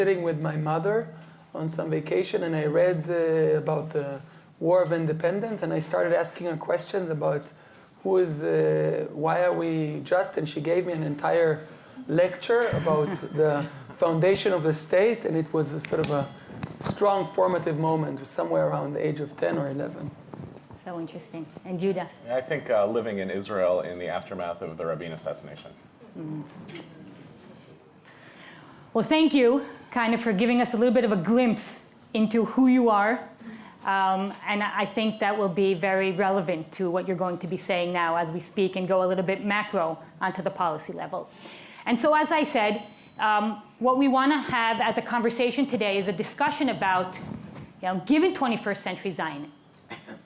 sitting with my mother on some vacation, and I read about the War of Independence, and I started asking her questions about why are we just, and she gave me an entire lecture about the foundation of the state, and it was a sort of a strong formative moment, somewhere around the age of 10 or 11. So interesting. And Yehuda? I think living in Israel in the aftermath of the Rabin assassination. Mm. Well, thank you, kind of, for giving us a little bit of a glimpse into who you are. And I think that will be very relevant to what you're going to be saying now as we speak and go a little bit macro onto the policy level. And so, as I said, what we want to have as a conversation today is a discussion about, given 21st century Zionism,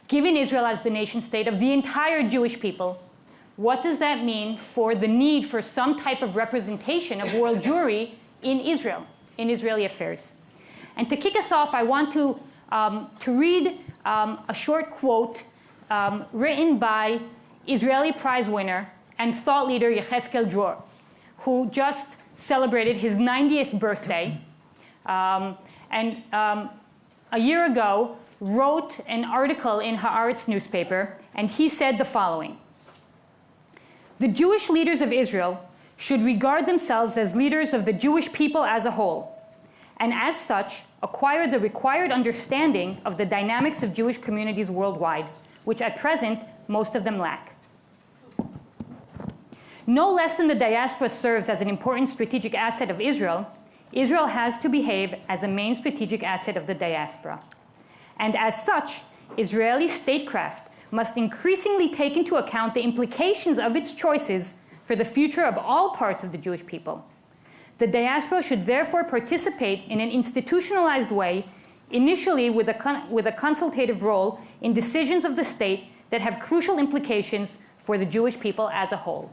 given Israel as the nation state of the entire Jewish people, what does that mean for the need for some type of representation of world Jewry in Israel, in Israeli affairs? And to kick us off, I want to read a short quote written by Israeli Prize winner and thought leader Jewry, who just celebrated his 90th birthday, and a year ago wrote an article in Haaretz newspaper, and he said the following: "The Jewish leaders of Israel should regard themselves as leaders of the Jewish people as a whole, and as such acquire the required understanding of the dynamics of Jewish communities worldwide, which at present most of them lack. No less than the diaspora serves as an important strategic asset of Israel, Israel has to behave as a main strategic asset of the diaspora. And as such, Israeli statecraft must increasingly take into account the implications of its choices for the future of all parts of the Jewish people. The diaspora should therefore participate in an institutionalized way, initially with a consultative role in decisions of the state that have crucial implications for the Jewish people as a whole."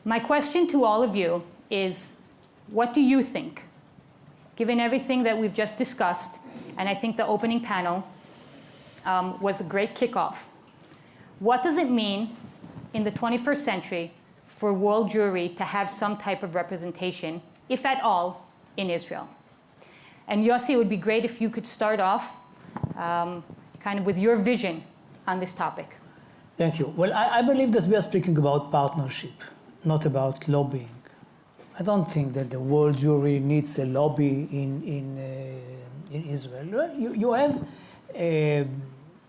My question to all of you is, what do you think? Given everything that we've just discussed, and I think the opening panel was a great kickoff, what does it mean in the 21st century for world Jewry to have some type of representation, if at all, in Israel? And Yossi, it would be great if you could start off kind of with your vision on this topic. Thank you. Well, I believe that we are speaking about partnership, not about lobbying. I don't think that the world Jewry needs a lobby in Israel. You have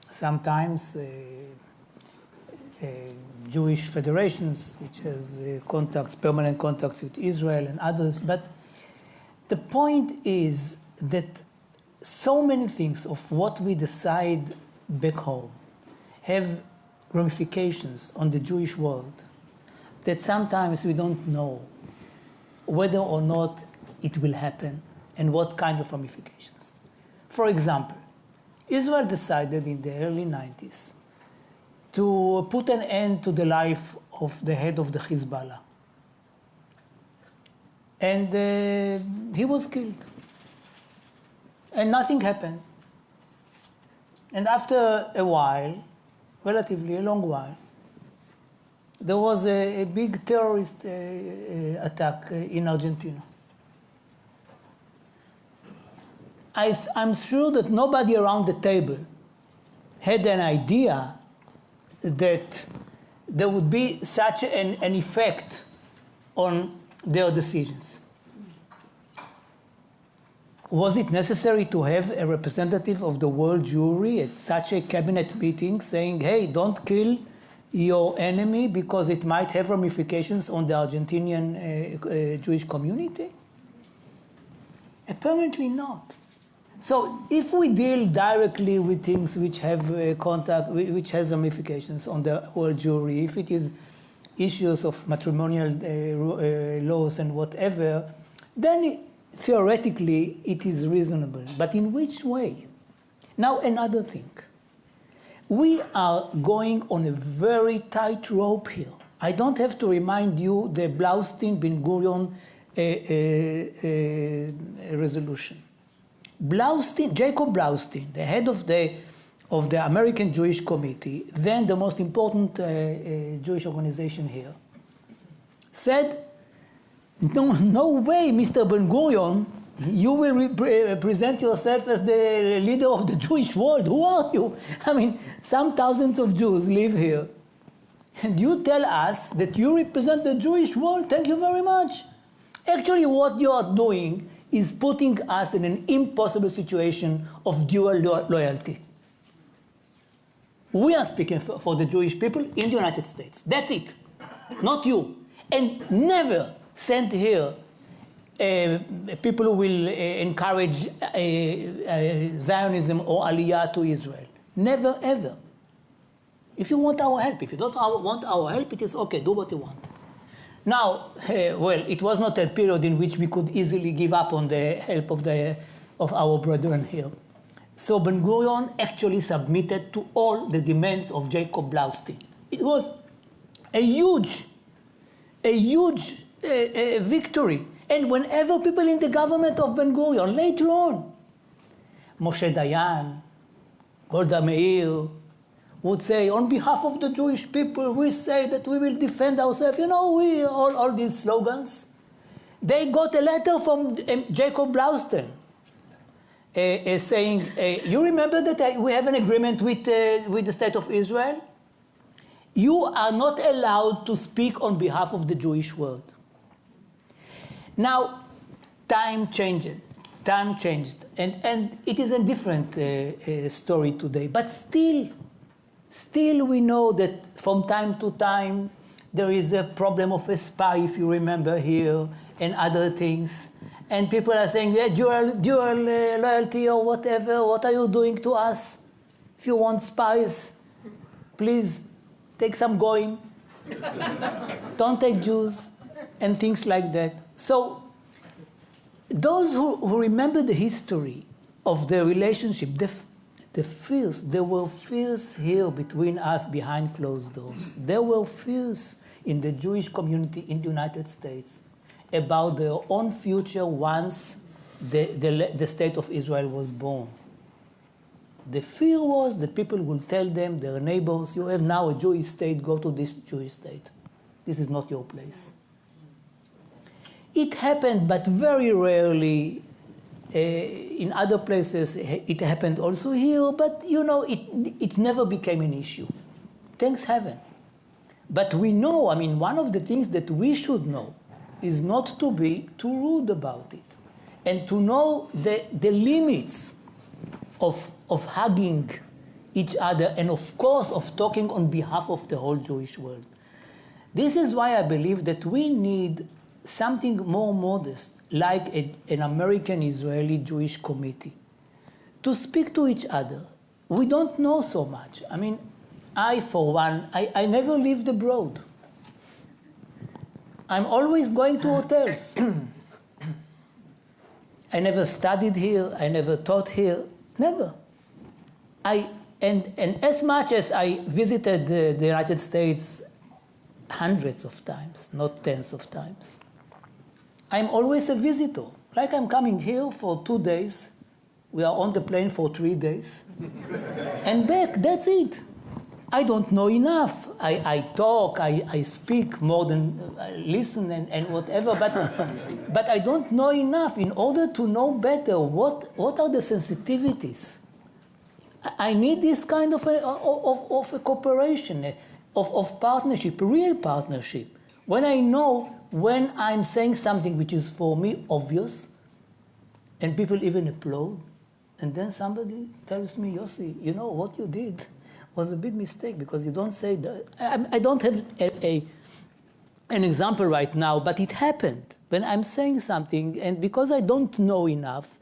sometimes Jewish federations, which has permanent contacts with Israel and others. But the point is that so many things of what we decide back home have ramifications on the Jewish world that sometimes we don't know whether or not it will happen and what kind of ramifications. For example, Israel decided in the early 90s to put an end to the life of the head of the Hezbollah. And he was killed. And nothing happened. And after a while, relatively a long while, there was a big terrorist attack in Argentina. I'm sure that nobody around the table had an idea that there would be such an effect on their decisions. Was it necessary to have a representative of the world Jewry at such a cabinet meeting saying, hey, don't kill your enemy because it might have ramifications on the Argentinian Jewish community? Apparently not. So if we deal directly with things which have contact, which has ramifications on the world Jewry, if it is issues of matrimonial laws and whatever, then theoretically it is reasonable. But in which way? Now another thing. We are going on a very tight rope here. I don't have to remind you the Blaustein-Ben Gurion resolution. Jacob Blaustein, the head of the American Jewish Committee, then the most important Jewish organization here, said no way, Mr. Ben-Gurion, you will present yourself as the leader of the Jewish world. Who are you? I mean, some thousands of Jews live here. And you tell us that you represent the Jewish world. Thank you very much. Actually, what you are doing is putting us in an impossible situation of dual loyalty. We are speaking for the Jewish people in the United States. That's it. Not you. And never send here people who will encourage Zionism or Aliyah to Israel. Never, ever. If you want our help, if you don't want our help, it is okay, do what you want. Now, well, it was not a period in which we could easily give up on the help of our brethren here. So Ben-Gurion actually submitted to all the demands of Jacob Blaustein. It was a huge victory. And whenever people in the government of Ben-Gurion, later on, Moshe Dayan, Golda Meir, would say, on behalf of the Jewish people, we say that we will defend ourselves. You know, all these slogans. They got a letter from Jacob Blaustein saying, you remember that we have an agreement with the state of Israel? You are not allowed to speak on behalf of the Jewish world. Now, time changed. Time changed. And it is a different story today. But still we know that from time to time, there is a problem of a spy, if you remember here, and other things. And people are saying, yeah, dual loyalty or whatever, what are you doing to us? If you want spies, please take some goyim. Don't take Jews, and things like that. So those who remember the history of the relationship, there were fears here between us behind closed doors. There were fears in the Jewish community in the United States about their own future once the state of Israel was born. The fear was that people will tell them, their neighbors, you have now a Jewish state, go to this Jewish state. This is not your place. It happened, but very rarely. In other places, it happened also here, but you know, it never became an issue. Thanks heaven. But we know, I mean, one of the things that we should know is not to be too rude about it, and to know the limits of hugging each other, and of course of talking on behalf of the whole Jewish world. This is why I believe that we need something more modest, like an American-Israeli Jewish committee, to speak to each other. We don't know so much. I mean, I, for one, I never lived abroad. I'm always going to hotels. I never studied here. I never taught here. Never. And as much as I visited the United States hundreds of times, not tens of times, I'm always a visitor. Like I'm coming here for 2 days. We are on the plane for 3 days. And back, that's it. I don't know enough. I talk, I speak more than listen and whatever, but I don't know enough in order to know better what are the sensitivities. I need this kind of a cooperation, of partnership, real partnership. When I know when I'm saying something which is for me obvious, and people even applaud, and then somebody tells me, Yossi, you know, what you did was a big mistake because you don't say that. I don't have an example right now, but it happened when I'm saying something, and because I don't know enough,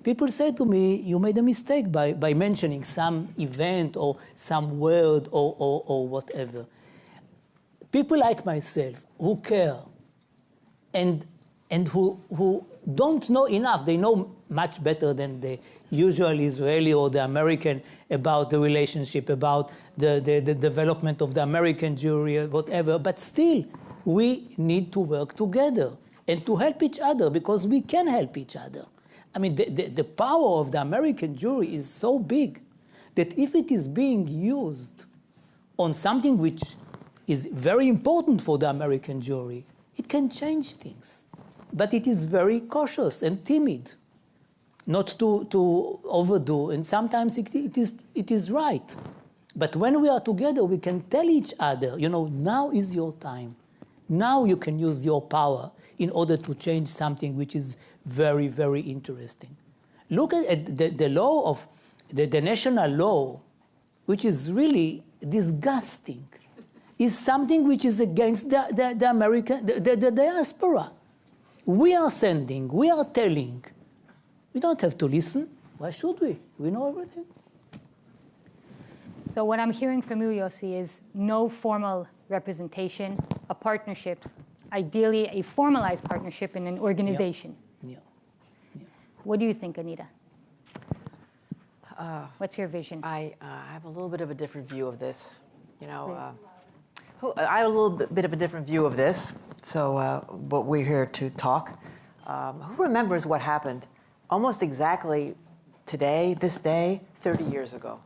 people say to me, you made a mistake by mentioning some event or some word or whatever. People like myself who care and who don't know enough, they know much better than the usual Israeli or the American about the relationship, about the development of the American Jewry, whatever, but still, we need to work together and to help each other because we can help each other. I mean, the power of the American Jewry is so big that if it is being used on something which is very important for the American Jewry, it can change things. But it is very cautious and timid, not to overdo, and sometimes it is right. But when we are together, we can tell each other, now is your time. Now you can use your power in order to change something which is very, very interesting. Look at the law of the national law, which is really disgusting, is something which is against the American, the diaspora. We are sending, we are telling. We don't have to listen. Why should we? We know everything. So what I'm hearing from you, Yossi, is no formal representation, a partnerships, ideally a formalized partnership in an organization. Yeah. What do you think, Anita? What's your vision? I have a little bit of a different view of this. I have a little bit of a different view of this. So, but we're here to talk. Who remembers what happened almost exactly today, this day, 30 years ago?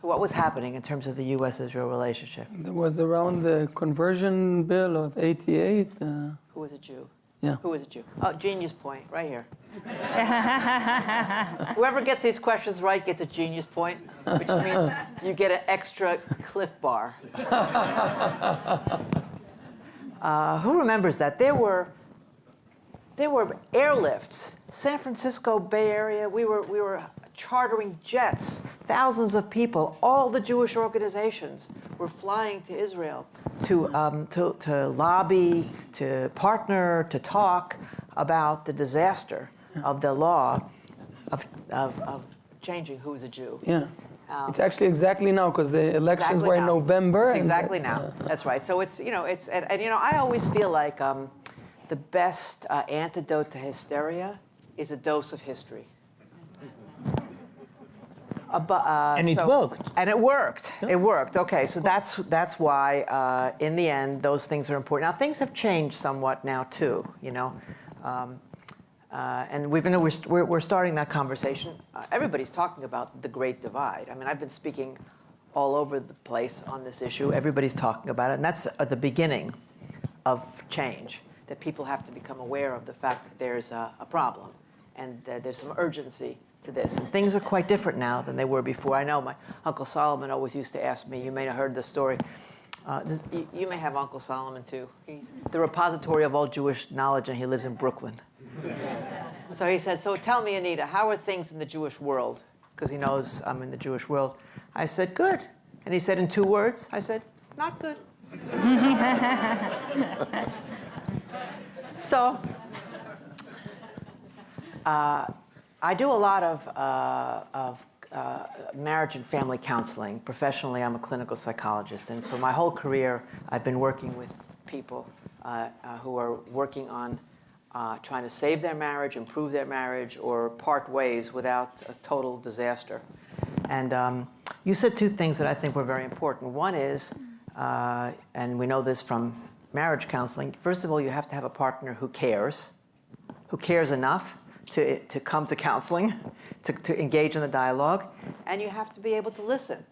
What was happening in terms of the U.S.-Israel relationship? It was around the conversion bill of '88. Who was a Jew? Yeah. Who was a Jew? Oh, genius point, right here. Whoever gets these questions right gets a genius point, which means you get an extra Cliff Bar. Who remembers that? There were airlifts, San Francisco Bay Area. We were chartering jets. Thousands of people, all the Jewish organizations were flying to Israel to lobby, to partner, to talk about the disaster of the law of changing who's a Jew. Yeah. It's actually exactly now, because the elections were in November. It's exactly now. That's right. So it's, I always feel like the best antidote to hysteria is a dose of history. And it worked. And it worked. Yeah. It worked. Okay, so that's why, in the end, those things are important. Now, things have changed somewhat now, too, and we're starting that conversation. Everybody's talking about the Great Divide. I mean, I've been speaking all over the place on this issue. Everybody's talking about it, and that's the beginning of change, that people have to become aware of the fact that there's a problem, and there's some urgency to this. And things are quite different now than they were before. I know my Uncle Solomon always used to ask me, you may have heard this story. You may have Uncle Solomon, too. He's the repository of all Jewish knowledge, and he lives in Brooklyn. So he said, so tell me, Anita, how are things in the Jewish world? Because he knows I'm in the Jewish world. I said, good. And he said, in 2 words, I said, not good. So, I do a lot of marriage and family counseling. Professionally, I'm a clinical psychologist, and for my whole career, I've been working with people who are working on trying to save their marriage, improve their marriage, or part ways without a total disaster. And you said 2 things that I think were very important. One is, and we know this from marriage counseling, first of all, you have to have a partner who cares enough to come to counseling, to engage in the dialogue, and you have to be able to listen,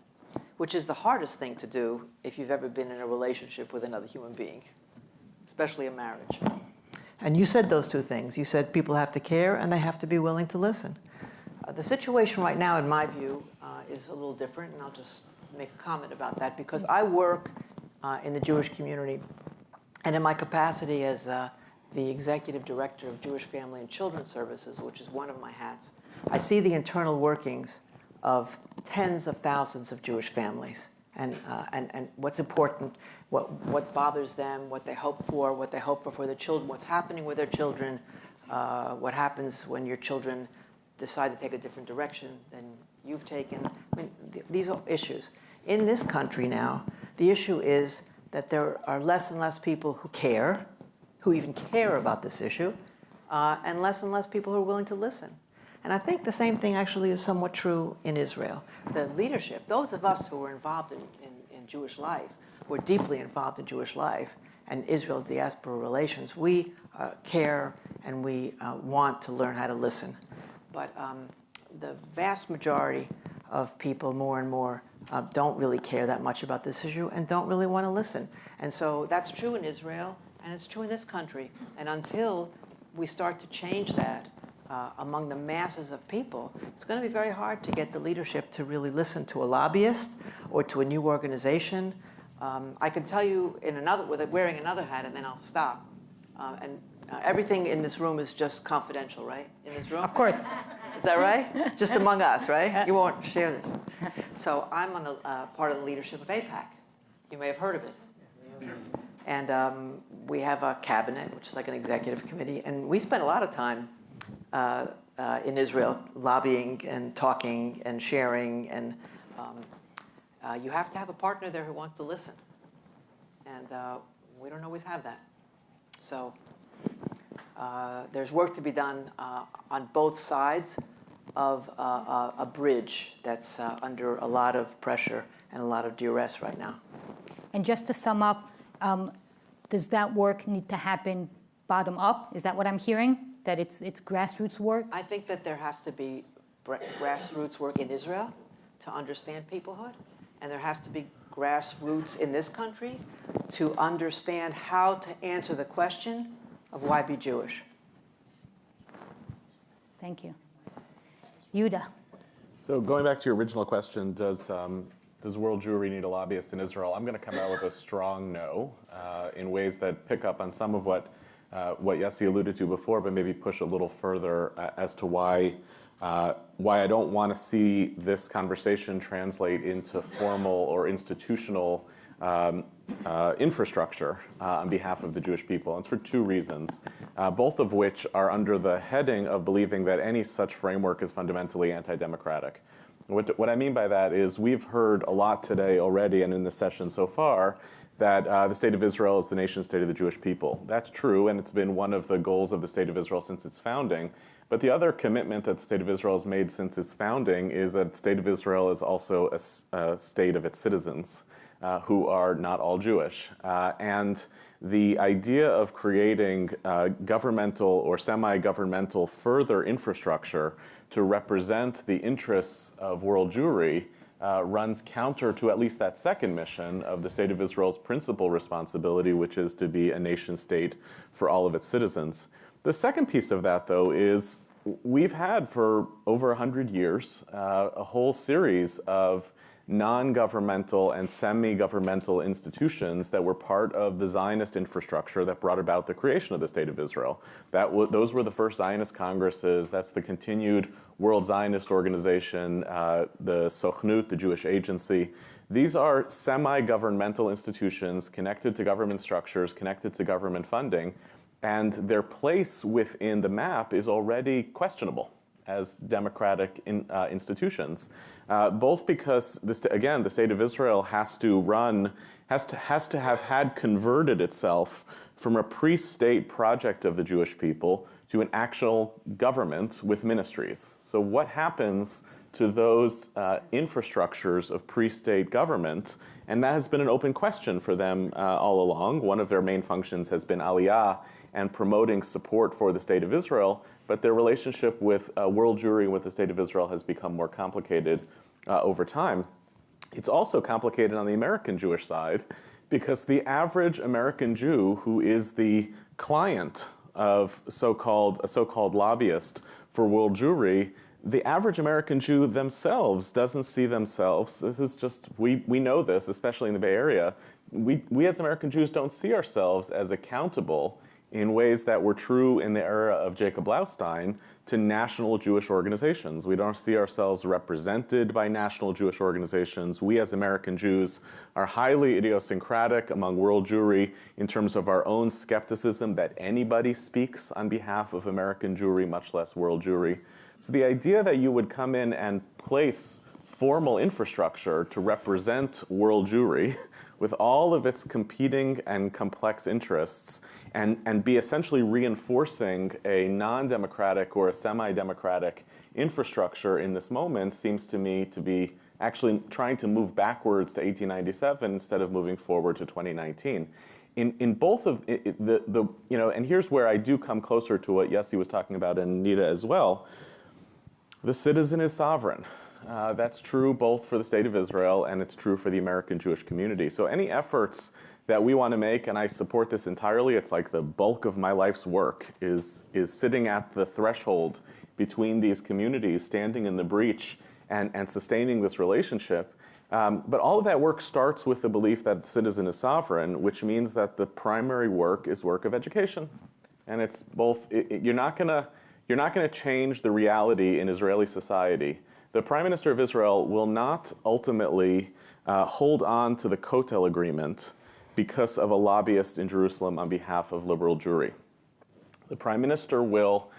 which is the hardest thing to do if you've ever been in a relationship with another human being, especially a marriage. And you said those 2 things. You said people have to care and they have to be willing to listen. The situation right now, in my view, is a little different, and I'll just make a comment about that, because I work in the Jewish community, and in my capacity as the executive director of Jewish Family and Children's Services, which is one of my hats, I see the internal workings of tens of thousands of Jewish families, and what's important, what bothers them, what they hope for their children, what's happening with their children, what happens when your children decide to take a different direction than you've taken. I mean, these are issues. In this country now, the issue is that there are less and less people who even care about this issue, and less people who are willing to listen. And I think the same thing actually is somewhat true in Israel. The leadership, those of us who were involved in Jewish life, were deeply involved in Jewish life and Israel-diaspora relations, we care and we want to learn how to listen. But the vast majority of people, more and more, don't really care that much about this issue and don't really want to listen. And so that's true in Israel. And it's true in this country. And until we start to change that among the masses of people, it's going to be very hard to get the leadership to really listen to a lobbyist or to a new organization. I can tell you with wearing another hat, and then I'll stop. Everything in this room is just confidential, right? In this room? Of course. Is that right? Just among us, right? You won't share this. So I'm on the part of the leadership of AIPAC. You may have heard of it. And we have a cabinet, which is like an executive committee. And we spend a lot of time in Israel lobbying and talking and sharing. And you have to have a partner there who wants to listen. And we don't always have that. So there's work to be done on both sides of a bridge that's under a lot of pressure and a lot of duress right now. And just to sum up, does that work need to happen bottom up? Is that what I'm hearing? That it's grassroots work? I think that there has to be grassroots work in Israel to understand peoplehood, and there has to be grassroots in this country to understand how to answer the question of why be Jewish. Thank you. Yehuda. So going back to your original question, does world Jewry need a lobbyist in Israel? I'm going to come out with a strong no in ways that pick up on some of what Yossi alluded to before, but maybe push a little further as to why I don't want to see this conversation translate into formal or institutional infrastructure on behalf of the Jewish people. And it's for two reasons, both of which are under the heading of believing that any such framework is fundamentally anti-democratic. What I mean by that is we've heard a lot today already and in the session so far that the State of Israel is the nation state of the Jewish people. That's true, and it's been one of the goals of the State of Israel since its founding. But the other commitment that the State of Israel has made since its founding is that the State of Israel is also a state of its citizens who are not all Jewish. And the idea of creating governmental or semi-governmental further infrastructure to represent the interests of world Jewry runs counter to at least that second mission of the State of Israel's principal responsibility, which is to be a nation state for all of its citizens. The second piece of that, though, is we've had for over 100 years a whole series of non-governmental and semi-governmental institutions that were part of the Zionist infrastructure that brought about the creation of the State of Israel. Those were the first Zionist congresses. That's the continued World Zionist Organization, the Sochnut, the Jewish Agency. These are semi-governmental institutions connected to government structures, connected to government funding, and their place within the map is already questionable as democratic institutions, both because, again, the State of Israel has to have had converted itself from a pre-state project of the Jewish people to an actual government with ministries. So what happens to those infrastructures of pre-state government? And that has been an open question for them all along. One of their main functions has been aliyah and promoting support for the State of Israel, but their relationship with world Jewry and with the State of Israel has become more complicated over time. It's also complicated on the American Jewish side because the average American Jew who is the client of a so-called lobbyist for world Jewry, the average American Jew themselves doesn't see themselves. This is just, we know this, especially in the Bay Area. We as American Jews don't see ourselves as accountable in ways that were true in the era of Jacob Blaustein to national Jewish organizations. We don't see ourselves represented by national Jewish organizations. We as American Jews are highly idiosyncratic among world Jewry in terms of our own skepticism that anybody speaks on behalf of American Jewry, much less world Jewry. So the idea that you would come in and place formal infrastructure to represent world Jewry with all of its competing and complex interests and be essentially reinforcing a non-democratic or a semi-democratic infrastructure in this moment seems to me to be actually trying to move backwards to 1897 instead of moving forward to 2019. In both of and here's where I do come closer to what Yossi was talking about and Anita as well. The citizen is sovereign. That's true both for the State of Israel and it's true for the American Jewish community. So any efforts that we want to make, and I support this entirely. It's like the bulk of my life's work is sitting at the threshold between these communities, standing in the breach and sustaining this relationship. But all of that work starts with the belief that the citizen is sovereign, which means that the primary work is work of education. And it's both, you're not gonna change the reality in Israeli society. The Prime Minister of Israel will not ultimately hold on to the Kotel agreement because of a lobbyist in Jerusalem on behalf of liberal Jewry. The Prime Minister will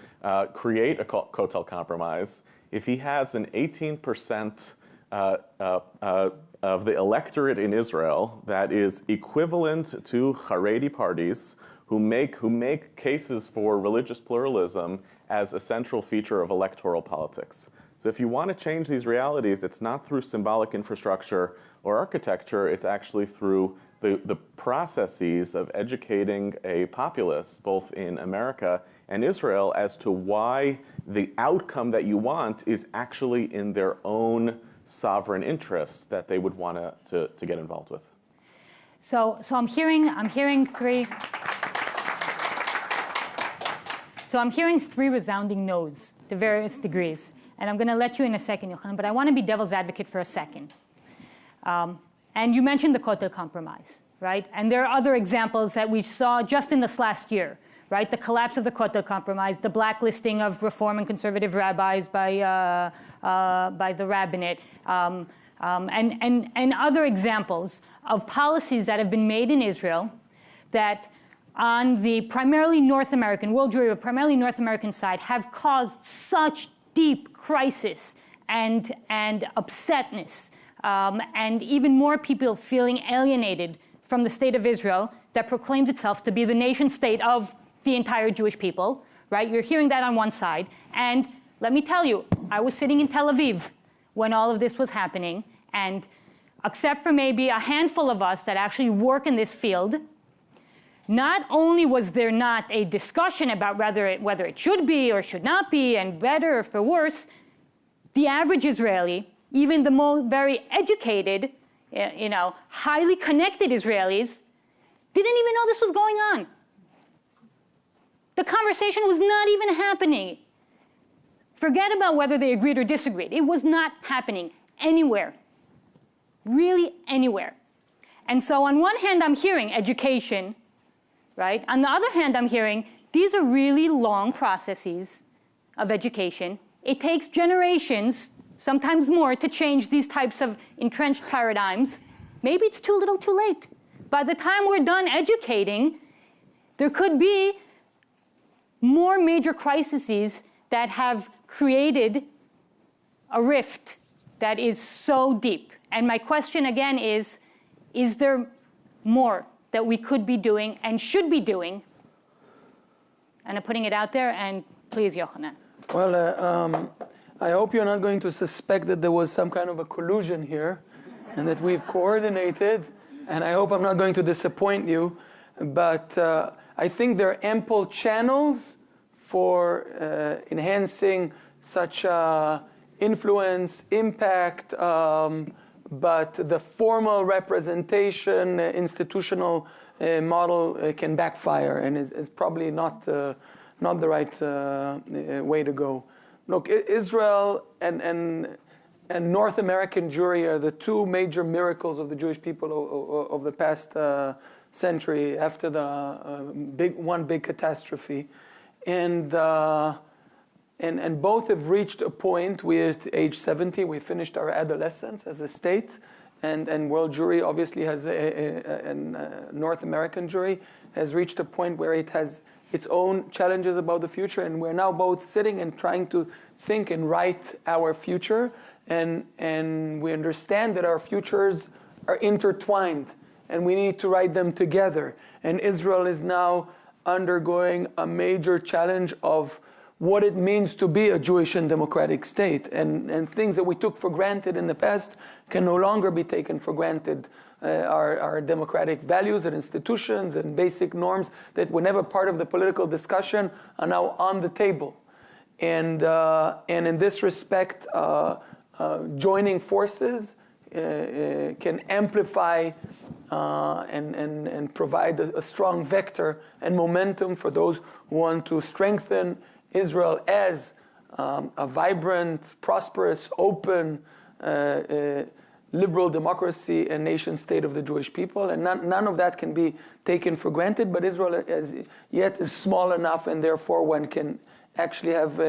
create a Kotel compromise if he has an 18% of the electorate in Israel that is equivalent to Haredi parties who make cases for religious pluralism as a central feature of electoral politics. So if you want to change these realities, it's not through symbolic infrastructure or architecture, it's actually through the processes of educating a populace, both in America and Israel, as to why the outcome that you want is actually in their own sovereign interests that they would want to get involved with. So I'm hearing three. So I'm hearing three resounding no's to various degrees. And I'm going to let you in a second, Yohanan, but I want to be devil's advocate for a second. And you mentioned the Kotel Compromise, right? And there are other examples that we saw just in this last year, right? The collapse of the Kotel Compromise, the blacklisting of reform and conservative rabbis by the rabbinate, and other examples of policies that have been made in Israel that on the primarily North American, world Jewry, but primarily North American side, have caused such deep crisis and upsetness, and even more people feeling alienated from the state of Israel that proclaims itself to be the nation state of the entire Jewish people, right? You're hearing that on one side. And let me tell you, I was sitting in Tel Aviv when all of this was happening, and except for maybe a handful of us that actually work in this field, not only was there not a discussion about whether it should be or should not be, and better or for worse, the average Israeli, even the very educated, highly connected Israelis, didn't even know this was going on. The conversation was not even happening. Forget about whether they agreed or disagreed. It was not happening anywhere, really anywhere. And so on one hand, I'm hearing education, right? On the other hand, I'm hearing these are really long processes of education. It takes generations, sometimes more, to change these types of entrenched paradigms. Maybe it's too little too late. By the time we're done educating, there could be more major crises that have created a rift that is so deep. And my question again is there more that we could be doing and should be doing? And I'm putting it out there, and please, Yohanan. Well, I hope you're not going to suspect that there was some kind of a collusion here and that we've coordinated, and I hope I'm not going to disappoint you, but I think there are ample channels for enhancing such influence, impact, but the formal representation, institutional model can backfire and is probably not the right way to go. Look, Israel and North American Jewry are the two major miracles of the Jewish people of the past century after the big catastrophe. And both have reached a point. We're at age 70. We finished our adolescence as a state, and world Jewry obviously has North American Jewry has reached a point where it has its own challenges about the future, and we're now both sitting and trying to think and write our future, and we understand that our futures are intertwined, and we need to write them together. And Israel is now undergoing a major challenge of what it means to be a Jewish and democratic state. And things that we took for granted in the past can no longer be taken for granted. Our democratic values and institutions and basic norms that were never part of the political discussion are now on the table. And in this respect, joining forces can amplify and provide a strong vector and momentum for those who want to strengthen Israel as a vibrant, prosperous, open, liberal democracy and nation state of the Jewish people. And none of that can be taken for granted, but Israel as yet is small enough, and therefore one can actually have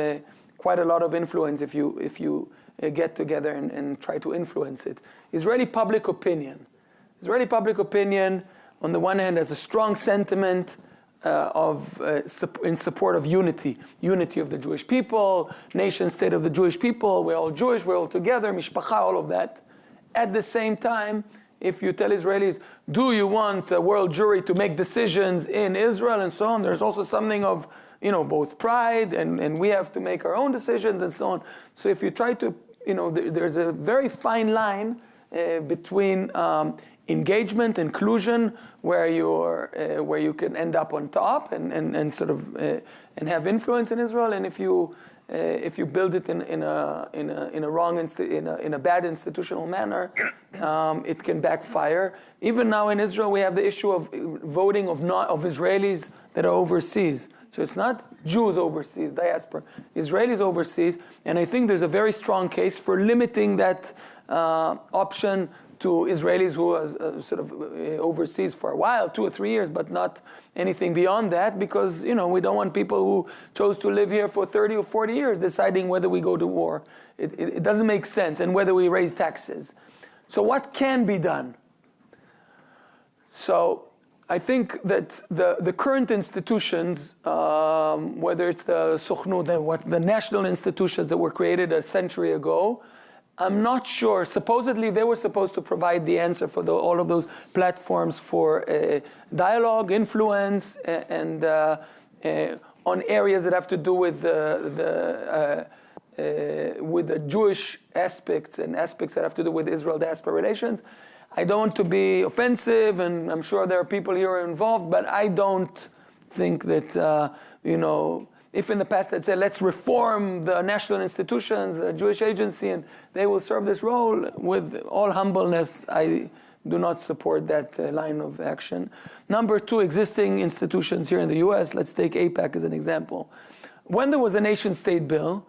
quite a lot of influence if you get together and try to influence it. Israeli public opinion. Israeli public opinion, on the one hand, has a strong sentiment in support of unity of the Jewish people, nation state of the Jewish people. We're all Jewish, we're all together, mishpacha, all of that. At the same time, if you tell Israelis, do you want a world Jewry to make decisions in Israel and so on, there's also something of both pride and we have to make our own decisions and so on. So if you try to, there's a very fine line between engagement, inclusion, where you can end up on top and sort of and have influence in Israel, and if you build it in a wrong in a bad institutional manner, it can backfire. Even now in Israel, we have the issue of voting of Israelis that are overseas. So it's not Jews overseas, diaspora, Israelis overseas, and I think there's a very strong case for limiting that option to Israelis who are sort of overseas for a while, 2 or 3 years, but not anything beyond that, because we don't want people who chose to live here for 30 or 40 years deciding whether we go to war. It doesn't make sense, and whether we raise taxes. So what can be done? So I think that the current institutions, whether it's the Sukhnut, the national institutions that were created a century ago, I'm not sure. Supposedly, they were supposed to provide the answer for all of those platforms for dialogue, influence, and on areas that have to do with the Jewish aspects and aspects that have to do with Israel-diaspora relations. I don't want to be offensive, and I'm sure there are people here involved, but I don't think that, if in the past they'd said, let's reform the national institutions, the Jewish agency, and they will serve this role, with all humbleness, I do not support that line of action. Number 2, existing institutions here in the US, let's take AIPAC as an example. When there was a nation-state bill,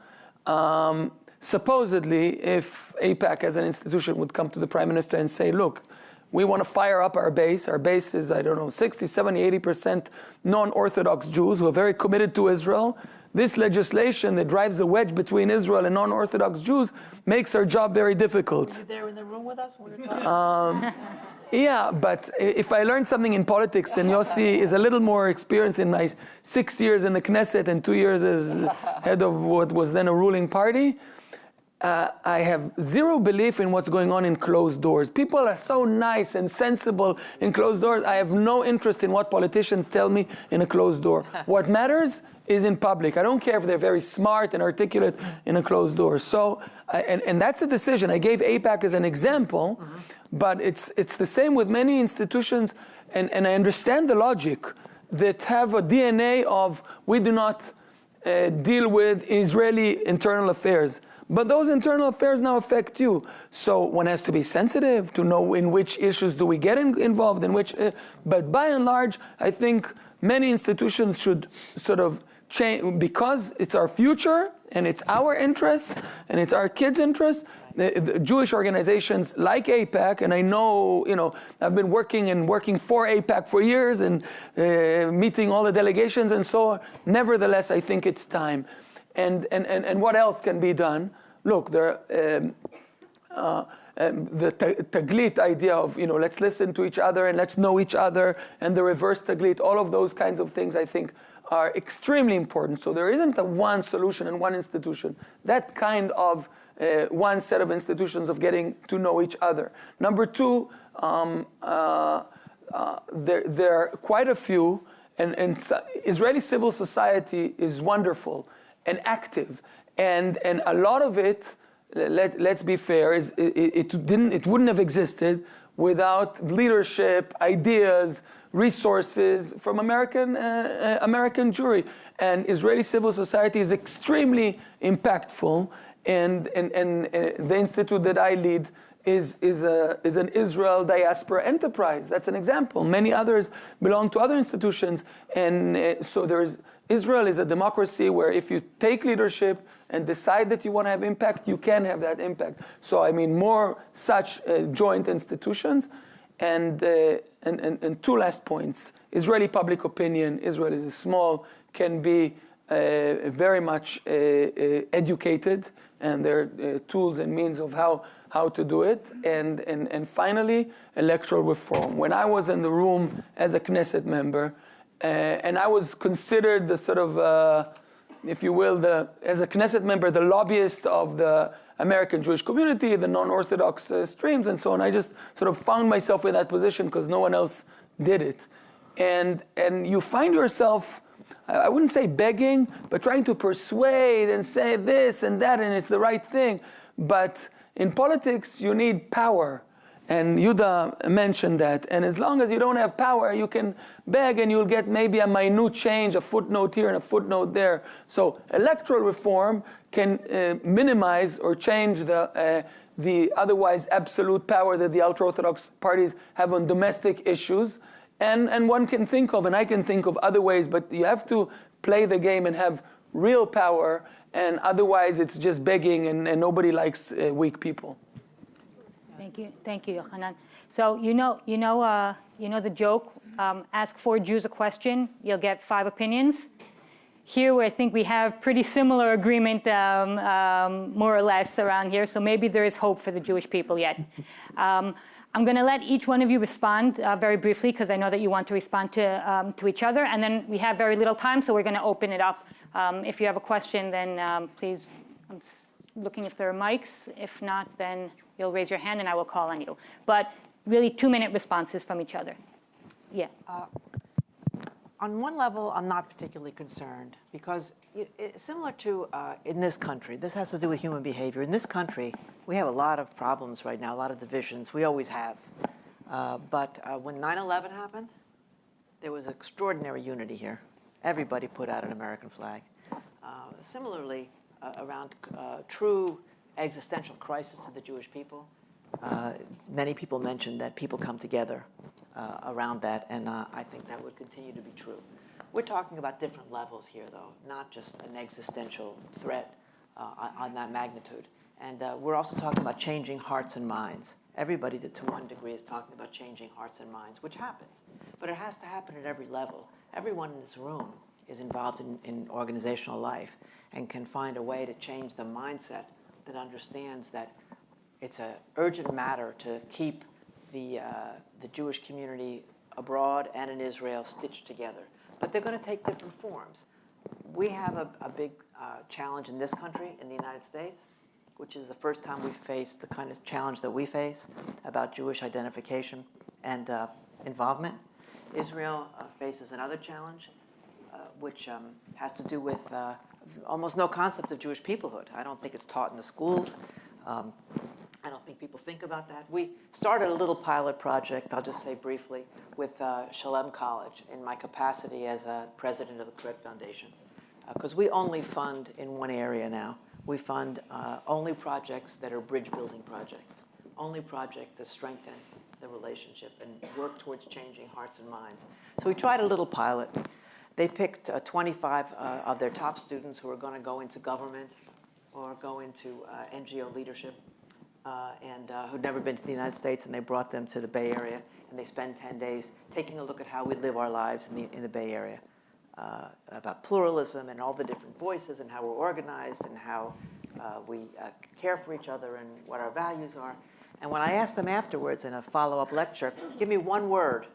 supposedly, if AIPAC as an institution would come to the Prime Minister and say, look, we want to fire up our base. Our base is, 60, 70, 80% non-Orthodox Jews who are very committed to Israel. This legislation that drives a wedge between Israel and non-Orthodox Jews makes our job very difficult. Were you there in the room with us? When we were talking? Yeah, but if I learned something in politics, and Yossi is a little more experienced in my 6 years in the Knesset and 2 years as head of what was then a ruling party, I have zero belief in what's going on in closed doors. People are so nice and sensible in closed doors. I have no interest in what politicians tell me in a closed door. What matters is in public. I don't care if they're very smart and articulate in a closed door. So, and that's a decision. I gave AIPAC as an example, but it's the same with many institutions, and I understand the logic that have a DNA of we do not deal with Israeli internal affairs. But those internal affairs now affect you. So one has to be sensitive to know in which issues do we get involved, in which. But by and large, I think many institutions should sort of change, because it's our future and it's our interests and it's our kids' interests. The Jewish organizations like AIPAC, and I know, I've been working for AIPAC for years and meeting all the delegations and so on. Nevertheless, I think it's time. And what else can be done? Look, the taglit idea of, let's listen to each other and let's know each other, and the reverse taglit, all of those kinds of things, I think, are extremely important. So there isn't a one solution and one institution. That kind of one set of institutions of getting to know each other. Number 2, there are quite a few, and Israeli civil society is wonderful and active, and a lot of it, let's be fair, it wouldn't have existed without leadership, ideas, resources from American Jewry. And Israeli civil society is extremely impactful, and the institute that I lead is an Israel diaspora enterprise. That's an example. Many others belong to other institutions. And so Israel is a democracy where if you take leadership and decide that you want to have impact, you can have that impact. So I mean, more such joint institutions. And two last points. Israeli public opinion, Israel is small, can be very much educated, and there are tools and means of how to do it. And finally, electoral reform. When I was in the room as a Knesset member, and I was considered the sort of, if you will, as a Knesset member, the lobbyist of the American Jewish community, the non-Orthodox streams, and so on. I just sort of found myself in that position because no one else did it. And you find yourself, I wouldn't say begging, but trying to persuade and say this and that, and it's the right thing. But in politics, you need power. And Yehuda mentioned that. And as long as you don't have power, you can beg and you'll get maybe a minute change, a footnote here and a footnote there. So electoral reform can minimize or change the otherwise absolute power that the ultra-Orthodox parties have on domestic issues. And one can think of, and I can think of other ways, but you have to play the game and have real power, and otherwise it's just begging, and nobody likes weak people. Thank you, Yohanan. So you know the joke. Ask 4 Jews a question, you'll get 5 opinions. Here, I think we have pretty similar agreement, more or less, around here. So maybe there is hope for the Jewish people yet. I'm going to let each one of you respond very briefly, because I know that you want to respond to each other. And then we have very little time, so we're going to open it up. If you have a question, then please, I'm looking if there are mics. If not, then you'll raise your hand and I will call on you. But really 2-minute responses from each other. Yeah. On one level, I'm not particularly concerned because similar to in this country, this has to do with human behavior. In this country, we have a lot of problems right now, a lot of divisions. We always have. But when 9/11 happened, there was extraordinary unity here. Everybody put out an American flag. Similarly, around true existential crisis to the Jewish people, many people mentioned that people come together around that, and I think that would continue to be true. We're talking about different levels here, though, not just an existential threat on that magnitude. And we're also talking about changing hearts and minds. Everybody, to one degree, is talking about changing hearts and minds, which happens. But it has to happen at every level. Everyone in this room is involved in organizational life and can find a way to change the mindset that understands that it's an urgent matter to keep the Jewish community abroad and in Israel stitched together. But they're going to take different forms. We have a big challenge in this country, in the United States, which is the first time we've faced the kind of challenge that we face about Jewish identification and involvement. Israel faces another challenge, which has to do with almost no concept of Jewish peoplehood. I don't think it's taught in the schools. I don't think people think about that. We started a little pilot project, I'll just say briefly, with Shalem College in my capacity as a president of the Cred Foundation. Because we only fund in one area now. We fund only projects that are bridge building projects, only projects that strengthen the relationship and work towards changing hearts and minds. So we tried a little pilot. They picked 25 of their top students who are going to go into government or go into NGO leadership and who'd never been to the United States, and they brought them to the Bay Area, and they spend 10 days taking a look at how we live our lives in the Bay Area, about pluralism and all the different voices and how we're organized and how we care for each other and what our values are. And when I asked them afterwards in a follow-up lecture, give me one word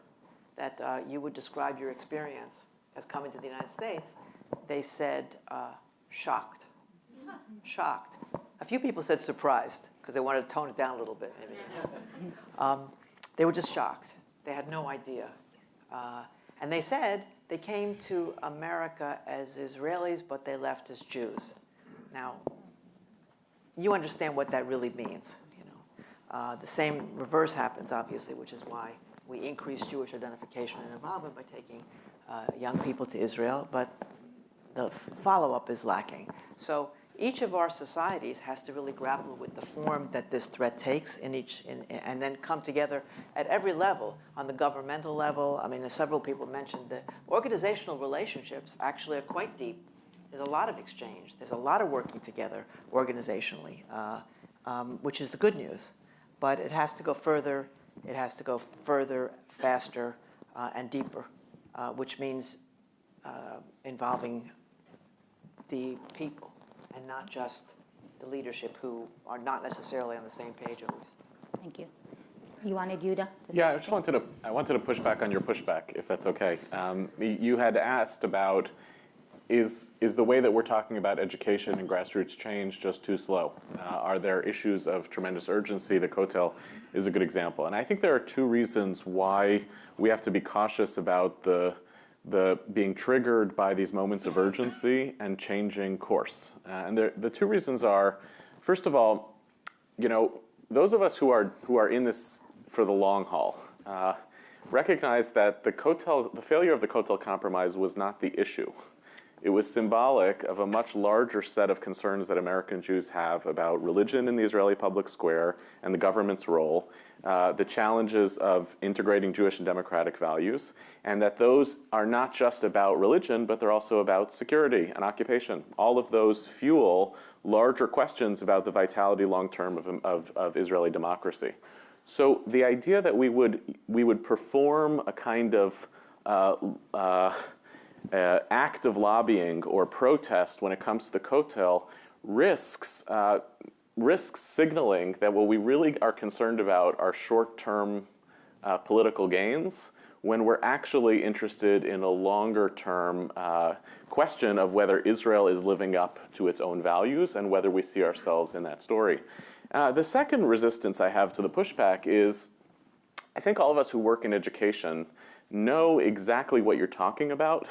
that you would describe your experience as coming to the United States, they said shocked. Shocked. A few people said surprised, because they wanted to tone it down a little bit, maybe. They were just shocked. They had no idea. And they said they came to America as Israelis, but they left as Jews. Now, you understand what that really means. You know, the same reverse happens, obviously, which is why we increase Jewish identification and involvement by taking young people to Israel, but the follow-up is lacking. So each of our societies has to really grapple with the form that this threat takes and then come together at every level, on the governmental level. I mean, as several people mentioned, the organizational relationships actually are quite deep. There's a lot of exchange. There's a lot of working together organizationally, which is the good news. But it has to go further. It has to go further, faster, and deeper, which means involving the people and not just the leadership who are not necessarily on the same page always. Thank you. You wanted Yehuda? Yeah, I wanted to push back on your pushback, if that's okay. You had asked about, is the way that we're talking about education and grassroots change just too slow? Are there issues of tremendous urgency? The Kotel is a good example. And I think there are two reasons why we have to be cautious about the being triggered by these moments of urgency and changing course. And the two reasons are, first of all, those of us who are in this for the long haul recognize that the failure of the Kotel Compromise was not the issue. It was symbolic of a much larger set of concerns that American Jews have about religion in the Israeli public square and the government's role, the challenges of integrating Jewish and democratic values, and that those are not just about religion, but they're also about security and occupation. All of those fuel larger questions about the vitality long-term of Israeli democracy. So the idea that we would perform a kind of act of lobbying or protest when it comes to the Kotel risks signaling that what we really are concerned about are short-term political gains, when we're actually interested in a longer-term question of whether Israel is living up to its own values and whether we see ourselves in that story. The second resistance I have to the pushback is, I think all of us who work in education know exactly what you're talking about,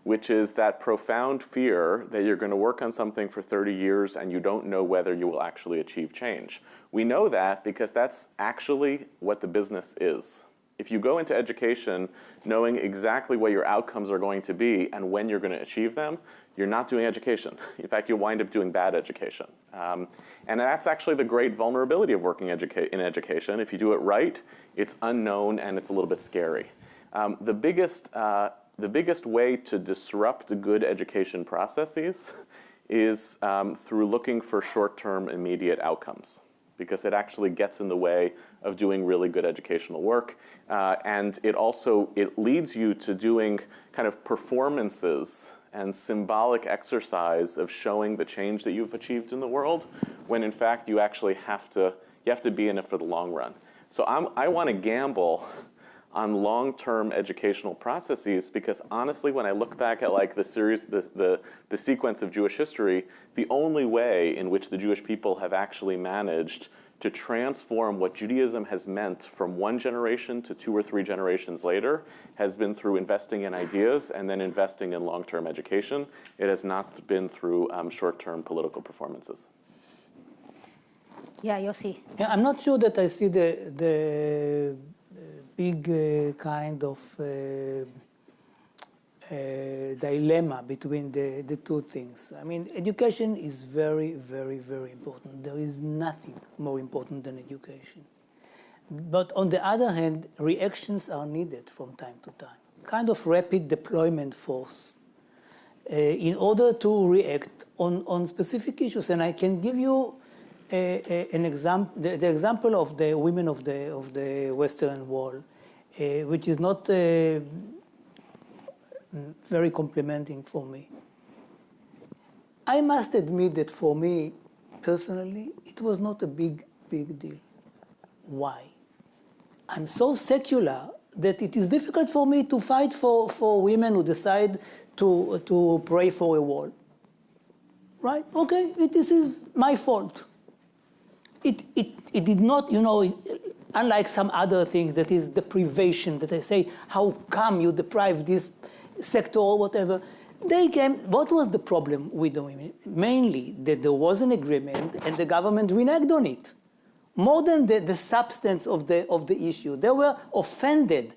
which is that profound fear that you're going to work on something for 30 years and you don't know whether you will actually achieve change. We know that because that's actually what the business is. If you go into education knowing exactly what your outcomes are going to be and when you're going to achieve them, you're not doing education. In fact, you wind up doing bad education. And that's actually the great vulnerability of working in education. If you do it right, it's unknown and it's a little bit scary. The biggest way to disrupt good education processes is through looking for short-term immediate outcomes, because it actually gets in the way of doing really good educational work. And it leads you to doing kind of performances and symbolic exercise of showing the change that you've achieved in the world, when in fact you actually have to be in it for the long run. So I want to gamble on long-term educational processes, because honestly, when I look back at like the sequence of Jewish history, the only way in which the Jewish people have actually managed to transform what Judaism has meant from one generation to 2 or 3 generations later has been through investing in ideas and then investing in long-term education. It has not been through short-term political performances. Yeah, Yossi. Yeah, I'm not sure that I see the big kind of dilemma between the two things. I mean, education is very, very, very important. There is nothing more important than education. But on the other hand, reactions are needed from time to time. Kind of rapid deployment force in order to react on specific issues. And I can give you an example, the example of the women of the Western Wall, which is not very complimenting for me. I must admit that for me, personally, it was not a big deal. Why? I'm so secular that it is difficult for me to fight for women who decide to pray for a wall. Right? Okay, this is my fault. It did not, unlike some other things, that is deprivation, that I say, how come you deprive this sector or whatever. They came, what was the problem with the women? Mainly that there was an agreement and the government reneged on it. More than the substance of the issue. They were offended,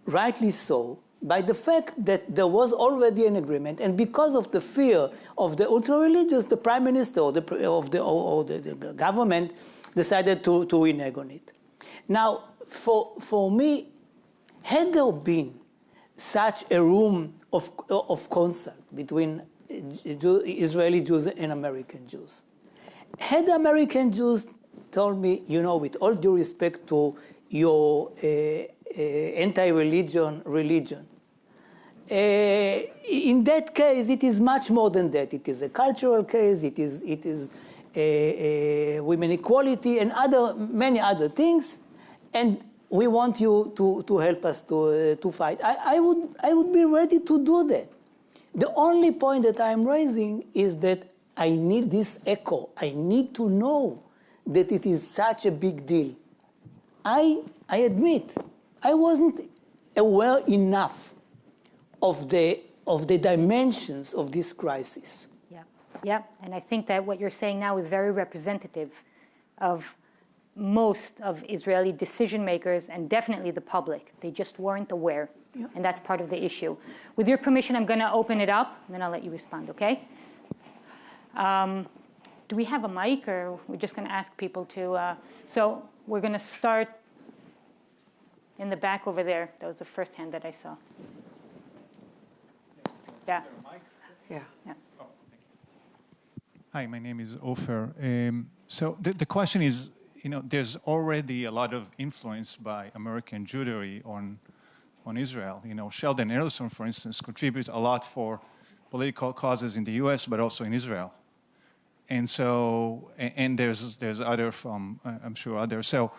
rightly so, by the fact that there was already an agreement, and because of the fear of the ultra-religious, the prime minister or the government decided to renege on it. Now, for me, had there been such a room of consult between Israeli Jews and American Jews, had the American Jews told me, with all due respect to your anti-religion religion, in that case, it is much more than that. It is a cultural case. It is women equality and many other things, and we want you to help us to fight. I would be ready to do that. The only point that I'm raising is that I need this echo. I need to know that it is such a big deal. I admit I wasn't aware enough of the dimensions of this crisis. Yeah, and I think that what you're saying now is very representative of most of Israeli decision makers and definitely the public. They just weren't aware, and that's part of the issue. With your permission, I'm going to open it up, and then I'll let you respond, okay? Do we have a mic, or we're just going to ask people to? So we're going to start in the back over there. That was the first hand that I saw. Yeah. Yeah. Oh, thank you. Hi, my name is Ophir. So the question is, there's already a lot of influence by American Jewry on Israel. Sheldon Adelson, for instance, contributes a lot for political causes in the U.S., but also in Israel. And so, and there's other from, I'm sure others. So,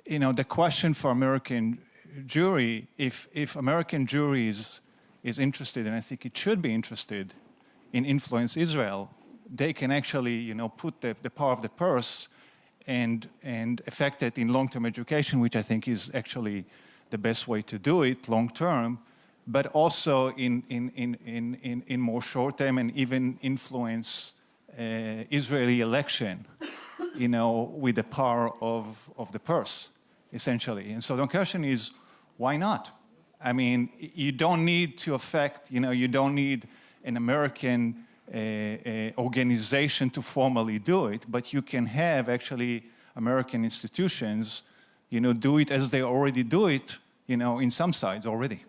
the question for American Jewry, if American Jewry is interested, and I think it should be interested in influence Israel, they can actually, put the power of the purse and affect it in long-term education, which I think is actually the best way to do it long-term, but also in more short-term and even influence Israeli election, with the power of the purse, essentially. And so the question is, why not? I mean, you don't need to affect, you don't need an American organization to formally do it, but you can have actually American institutions, do it as they already do it, in some sides already.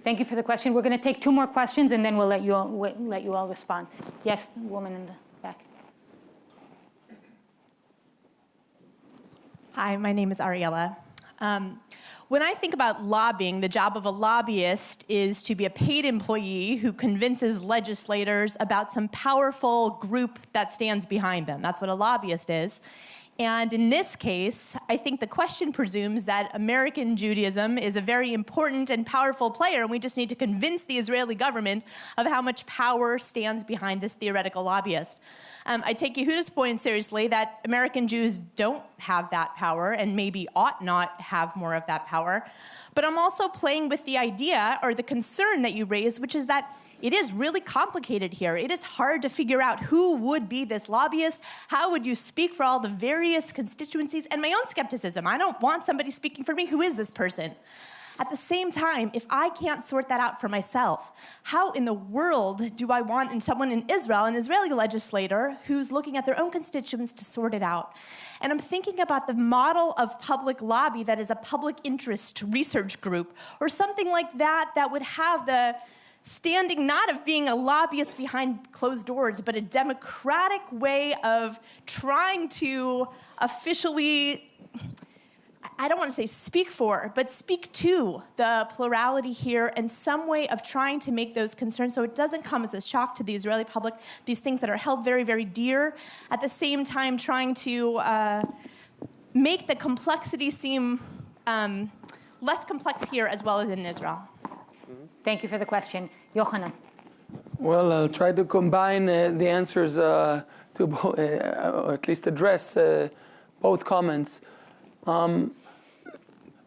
Thank you for the question. We're going to take 2 more questions, and then we'll let you all respond. Yes, the woman in the back. Hi, my name is Ariella. When I think about lobbying, the job of a lobbyist is to be a paid employee who convinces legislators about some powerful group that stands behind them. That's what a lobbyist is. And in this case, I think the question presumes that American Judaism is a very important and powerful player, and we just need to convince the Israeli government of how much power stands behind this theoretical lobbyist. I take Yehuda's point seriously that American Jews don't have that power and maybe ought not have more of that power. But I'm also playing with the idea or the concern that you raised, which is that it is really complicated here. It is hard to figure out who would be this lobbyist. How would you speak for all the various constituencies? And my own skepticism. I don't want somebody speaking for me. Who is this person? At the same time, if I can't sort that out for myself, how in the world do I want someone in Israel, an Israeli legislator, who's looking at their own constituents to sort it out? And I'm thinking about the model of public lobby that is a public interest research group, or something like that, that would have the standing not of being a lobbyist behind closed doors, but a democratic way of trying to officially, I don't want to say speak for, but speak to the plurality here, and some way of trying to make those concerns so it doesn't come as a shock to the Israeli public, these things that are held very, very dear, at the same time trying to make the complexity seem less complex here as well as in Israel. Thank you for the question. Yohanan. Well, I'll try to combine the answers or at least address both comments.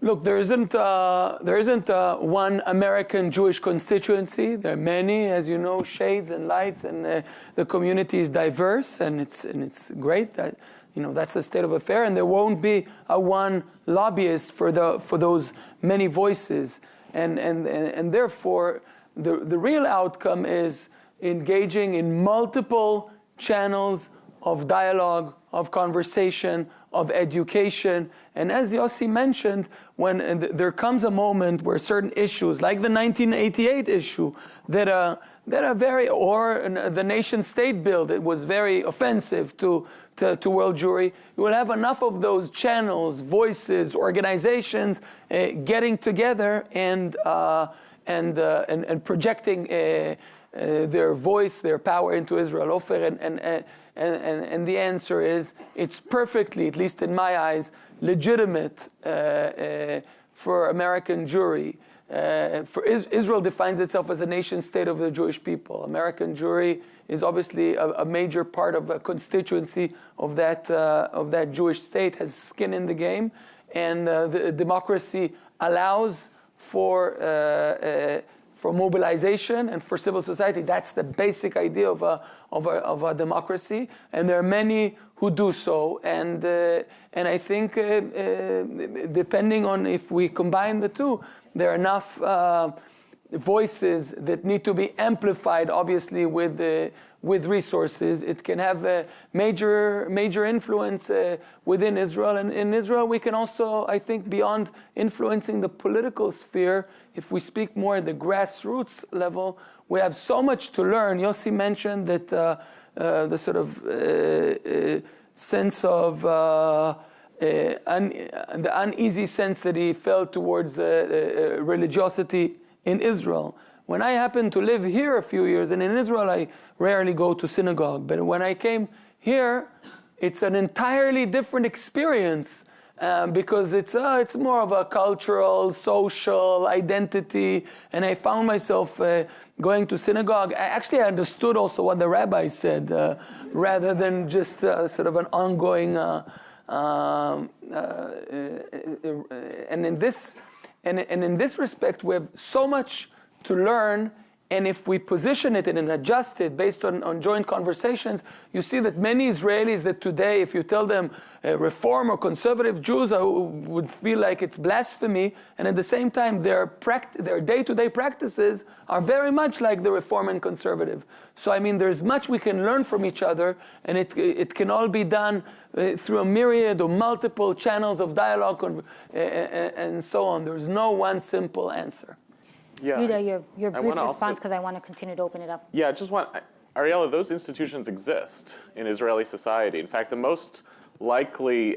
Look, there isn't one American Jewish constituency. There are many, as you know, shades and lights, and the community is diverse, and it's great that that's the state of affairs. And there won't be a one lobbyist for those many voices. And therefore, the real outcome is engaging in multiple channels of dialogue, of conversation, of education. And as Yossi mentioned, when there comes a moment where certain issues, like the 1988 issue, that are very, or the nation-state bill that was very offensive to world Jewry, you will have enough of those channels, voices, organizations getting together and projecting their voice, their power into Israel. Ophir, and the answer is, it's perfectly, at least in my eyes, legitimate for American Jewry. Israel defines itself as a nation state of the Jewish people. American Jewry is obviously a major part of a constituency of that Jewish state, has skin in the game, and the democracy allows for mobilization and for civil society. That's the basic idea of a democracy, and there are many who do so. And I think depending on if we combine the two, there are enough voices that need to be amplified, obviously, with resources. It can have a major influence within Israel. And in Israel, we can also, I think, beyond influencing the political sphere, if we speak more at the grassroots level, we have so much to learn. Yossi mentioned that the sort of sense of the uneasy sense that he felt towards religiosity in Israel. When I happened to live here a few years, and in Israel I rarely go to synagogue, but when I came here, it's an entirely different experience because it's more of a cultural, social identity, and I found myself going to synagogue. I actually understood also what the rabbi said, rather than just sort of an ongoing. And in this respect, we have so much to learn, and if we position it and adjust it based on joint conversations, you see that many Israelis that today, if you tell them reform or conservative Jews, would feel like it's blasphemy, and at the same time their day-to-day practices are very much like the reform and conservative. So I mean, there's much we can learn from each other, and it can all be done through a myriad of multiple channels of dialogue and so on. There's no one simple answer. Yeah, Yehuda, your brief response, because I want to continue to open it up. Yeah, Ariella, those institutions exist in Israeli society. In fact, the most likely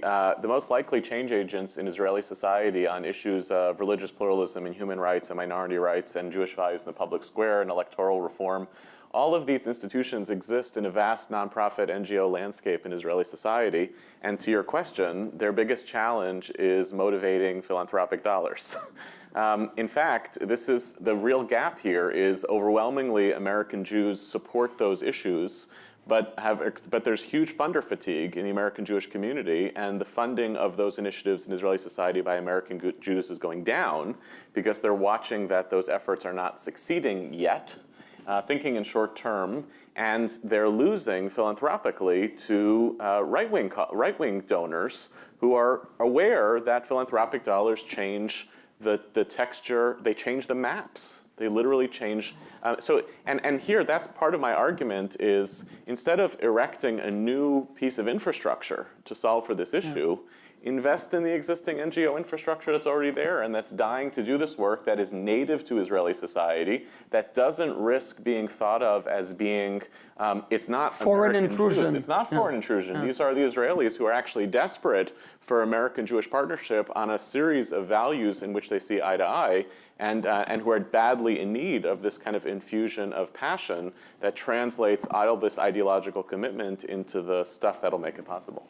change agents in Israeli society on issues of religious pluralism and human rights and minority rights and Jewish values in the public square and electoral reform, all of these institutions exist in a vast nonprofit NGO landscape in Israeli society. And to your question, their biggest challenge is motivating philanthropic dollars. In fact, this is the real gap here is overwhelmingly American Jews support those issues, but there's huge funder fatigue in the American Jewish community, and the funding of those initiatives in Israeli society by American Jews is going down because they're watching that those efforts are not succeeding yet, thinking in short term, and they're losing philanthropically to right-wing donors who are aware that philanthropic dollars change the texture, they change the maps. They literally change. And here, that's part of my argument is instead of erecting a new piece of infrastructure to solve for this issue, invest in the existing NGO infrastructure that's already there and that's dying to do this work that is native to Israeli society, that doesn't risk being thought of as being, it's not foreign intrusion. Jews. It's not foreign intrusion. These are the Israelis who are actually desperate for American-Jewish partnership on a series of values in which they see eye to eye, and who are badly in need of this kind of infusion of passion that translates this ideological commitment into the stuff that'll make it possible.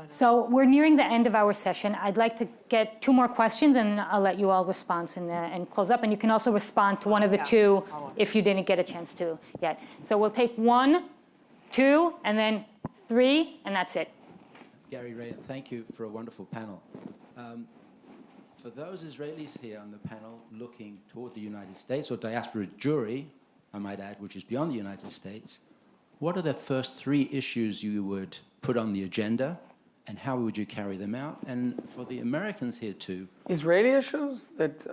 So we're nearing the end of our session. I'd like to get 2 more questions, and I'll let you all respond and close up. And you can also respond to one of the 2 if you didn't get a chance to yet. So we'll take 1, 2, and then 3, and that's it. Gary Ray, thank you for a wonderful panel. For those Israelis here on the panel looking toward the United States, or diaspora Jewry, I might add, which is beyond the United States, what are the first 3 issues you would put on the agenda and how would you carry them out? And for the Americans here too, Israeli issues that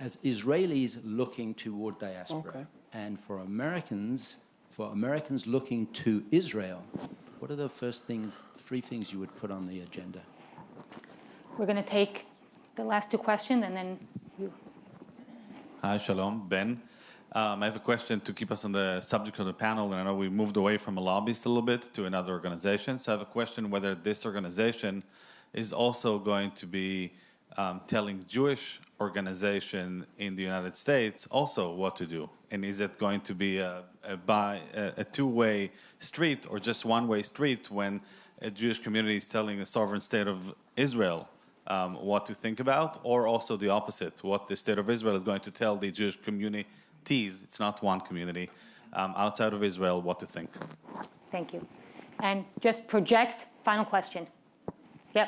as Israelis looking toward diaspora, Okay. and for Americans looking to Israel, what are the three things you would put on the agenda? We're going to take the last two questions and then you. Hi, Shalom, Ben. I have a question to keep us on the subject of the panel, and I know we moved away from a lobbyist a little bit to another organization. So I have a question whether this organization is also going to be telling Jewish organization in the United States also what to do. And is it going to be a two-way street or just one-way street when a Jewish community is telling the sovereign state of Israel what to think about, or also the opposite, what the state of Israel is going to tell the Jewish communities, it's not one community, outside of Israel, what to think? Thank you. And just project, final question. Yep.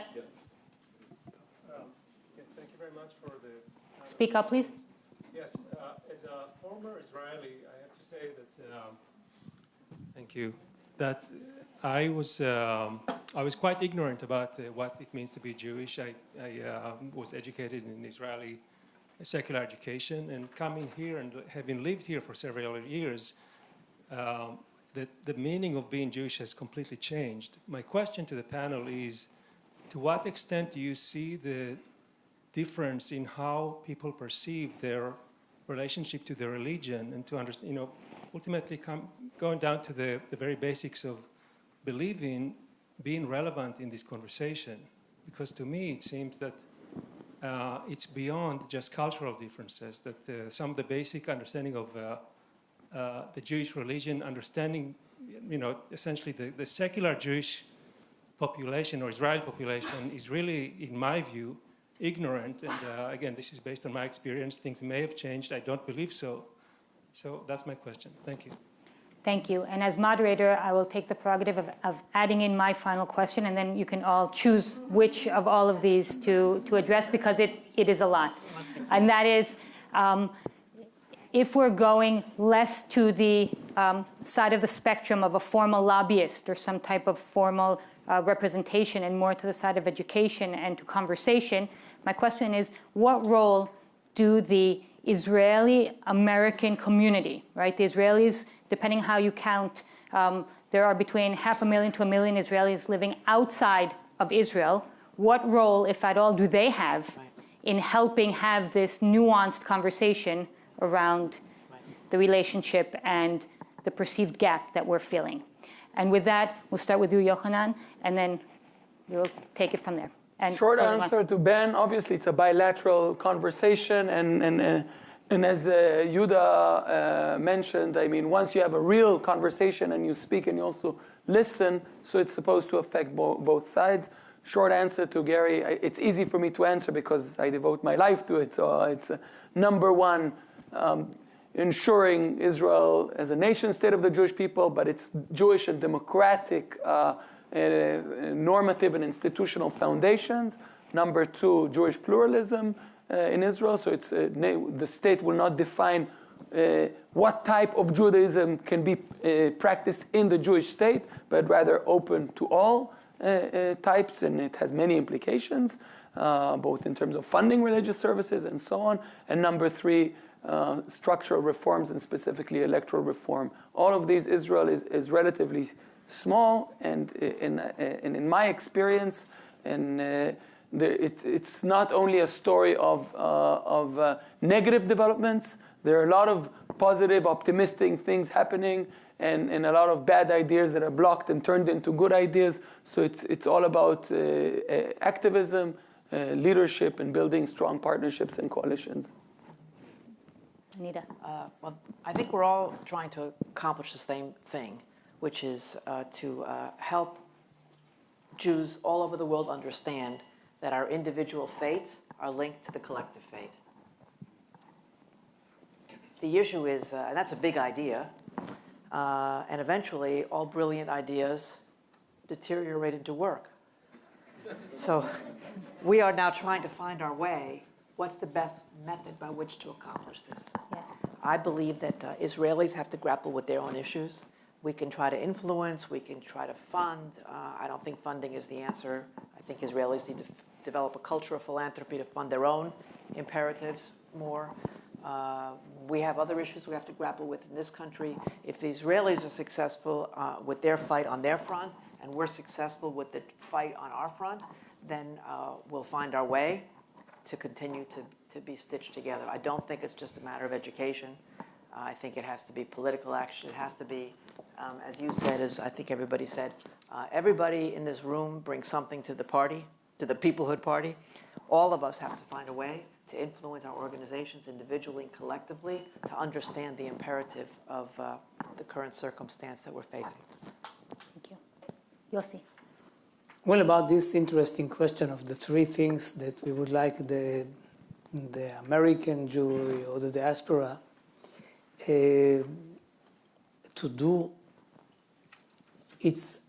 Thank you very much for the... Speak up, please. Yes, as a former Israeli, I have to say that, thank you, that I was quite ignorant about what it means to be Jewish. I was educated in Israeli secular education, and coming here and having lived here for several years, the meaning of being Jewish has completely changed. My question to the panel is, to what extent do you see the difference in how people perceive their relationship to their religion, and to understand, ultimately going down to the very basics of believing being relevant in this conversation? Because to me it seems that it's beyond just cultural differences, that some of the basic understanding of the Jewish religion, understanding, essentially the secular Jewish population or Israeli population is really, in my view, ignorant. And again, this is based on my experience. Things may have changed. I don't believe so. So that's my question. Thank you. Thank you. And as moderator, I will take the prerogative of adding in my final question, and then you can all choose which of all of these to address, because it is a lot. And that is, if we're going less to the side of the spectrum of a formal lobbyist or some type of formal representation, and more to the side of education and to conversation, my question is, what role do the Israeli-American community, right? The Israelis, depending how you count, there are between 500,000 to 1 million Israelis living outside of Israel. What role, if at all, do they have in helping have this nuanced conversation around the relationship and the perceived gap that we're feeling? And with that, we'll start with you, Yohanan, and then you'll take it from there. And short answer to Ben, obviously it's a bilateral conversation, and as Yehuda mentioned, I mean, once you have a real conversation and you speak and you also listen, so it's supposed to affect both sides. Short answer to Gary, it's easy for me to answer because I devote my life to it. So it's number one, ensuring Israel as a nation state of the Jewish people, but it's Jewish and democratic normative and institutional foundations. Number two, Jewish pluralism in Israel. So it's the state will not define what type of Judaism can be practiced in the Jewish state, but rather open to all types, and it has many implications, both in terms of funding religious services and so on. And number three, structural reforms, and specifically electoral reform. All of these, Israel is relatively small, and in my experience, and it's not only a story of negative developments. There are a lot of positive, optimistic things happening, and a lot of bad ideas that are blocked and turned into good ideas. So it's all about activism, leadership, and building strong partnerships and coalitions. Anita. Well, I think we're all trying to accomplish the same thing, which is to help Jews all over the world understand that our individual faiths are linked to the collective fate. The issue is, and that's a big idea, and eventually all brilliant ideas deteriorate into work. So we are now trying to find our way. What's the best method by which to accomplish this? Yes. I believe that Israelis have to grapple with their own issues. We can try to influence, we can try to fund. I don't think funding is the answer. I think Israelis need to develop a culture of philanthropy to fund their own imperatives more. We have other issues we have to grapple with in this country. If the Israelis are successful with their fight on their front, and we're successful with the fight on our front, then we'll find our way to continue to be stitched together. I don't think it's just a matter of education. I think it has to be political action. It has to be, as you said, as I think everybody said, everybody in this room brings something to the party, to the Peoplehood Party. All of us have to find a way to influence our organizations individually and collectively to understand the imperative of the current circumstance that we're facing. Thank you. Yossi. Well, about this interesting question of the three things that we would like the American Jewry or the diaspora to do, it's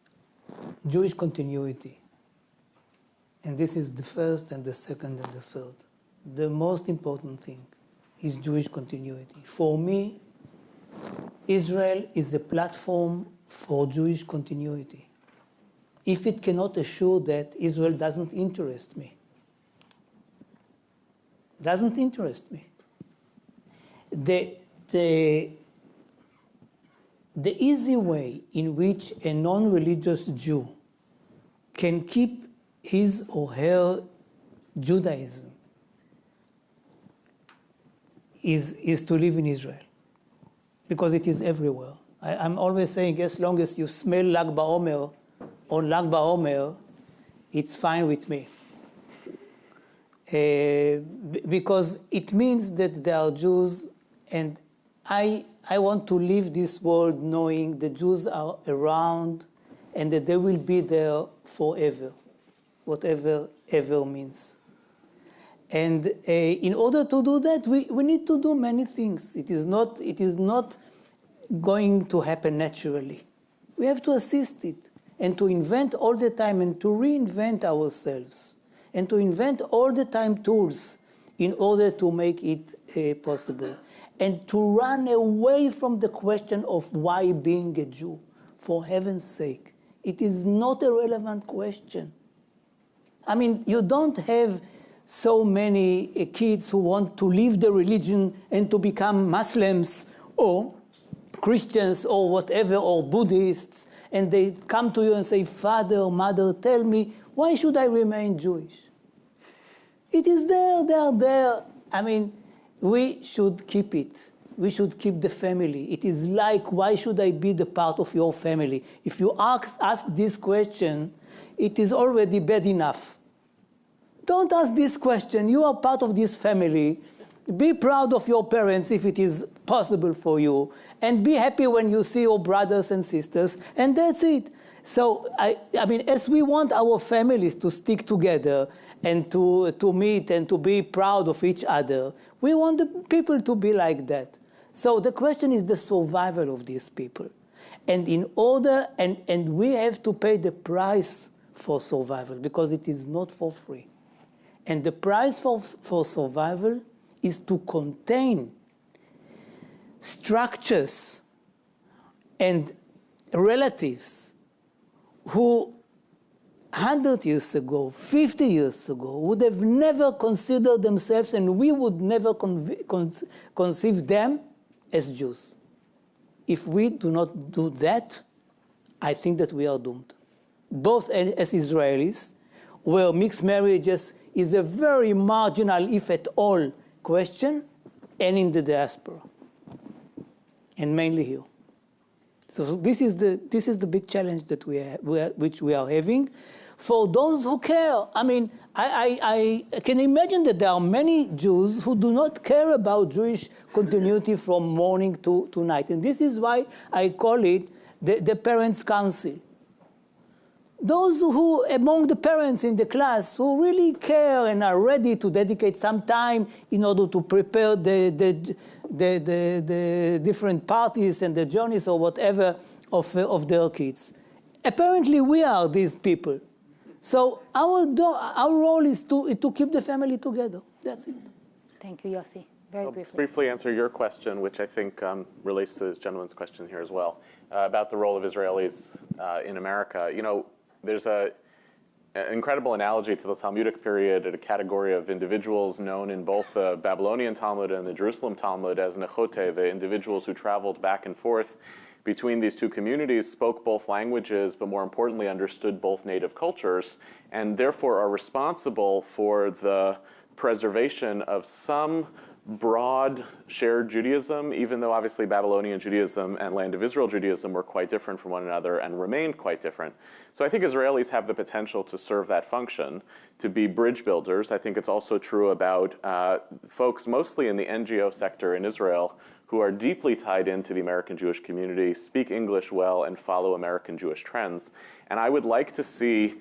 Jewish continuity. And this is the first and the second and the third. The most important thing is Jewish continuity. For me, Israel is a platform for Jewish continuity. If it cannot assure that, Israel doesn't interest me. Doesn't interest me. The easy way in which a non-religious Jew can keep his or her Judaism is to live in Israel, because it is everywhere. I'm always saying, as long as you smell Lag BaOmer on Lag BaOmer, it's fine with me. Because it means that there are Jews, and I want to leave this world knowing the Jews are around and that they will be there forever, whatever ever means. And in order to do that, we need to do many things. It is not going to happen naturally. We have to assist it and to invent all the time and to reinvent ourselves and to invent all the time tools in order to make it possible. And to run away from the question of why being a Jew, for heaven's sake. It is not a relevant question. I mean, you don't have so many kids who want to leave the religion and to become Muslims or Christians or whatever, or Buddhists, and they come to you and say, Father, Mother, tell me, why should I remain Jewish? It is there, they are there. I mean, we should keep it. We should keep the family. It is like, why should I be the part of your family? If you ask this question, it is already bad enough. Don't ask this question. You are part of this family. Be proud of your parents if it is possible for you. And be happy when you see your brothers and sisters. And that's it. So, I mean, as we want our families to stick together and to meet and to be proud of each other, we want the people to be like that. So the question is the survival of these people. And in order, and we have to pay the price for survival, because it is not for free. And the price for survival is to contain structures and relatives who 100 years ago, 50 years ago, would have never considered themselves, and we would never conceive them as Jews. If we do not do that, I think that we are doomed. Both as Israelis, where mixed marriages is a very marginal, if at all, question, and in the diaspora, and mainly here. So this is the big challenge that which we are having. For those who care, I mean, I can imagine that there are many Jews who do not care about Jewish continuity from morning to night. And this is why I call it the Parents' Council. Those who, among the parents in the class, who really care and are ready to dedicate some time in order to prepare the different parties and the journeys or whatever of their kids. Apparently, we are these people. So our role is to keep the family together. That's it. Thank you, Yossi. Very I'll briefly. briefly answer your question, which I think relates to this gentleman's question here as well, about the role of Israelis in America. You know, there's an incredible analogy to the Talmudic period at a category of individuals known in both the Babylonian Talmud and the Jerusalem Talmud as nechote, the individuals who traveled back and forth between these two communities, spoke both languages, but more importantly understood both native cultures, and therefore are responsible for the preservation of some broad shared Judaism, even though obviously Babylonian Judaism and Land of Israel Judaism were quite different from one another and remained quite different. So I think Israelis have the potential to serve that function, to be bridge builders. I think it's also true about folks mostly in the NGO sector in Israel who are deeply tied into the American Jewish community, speak English well, and follow American Jewish trends. And I would like to see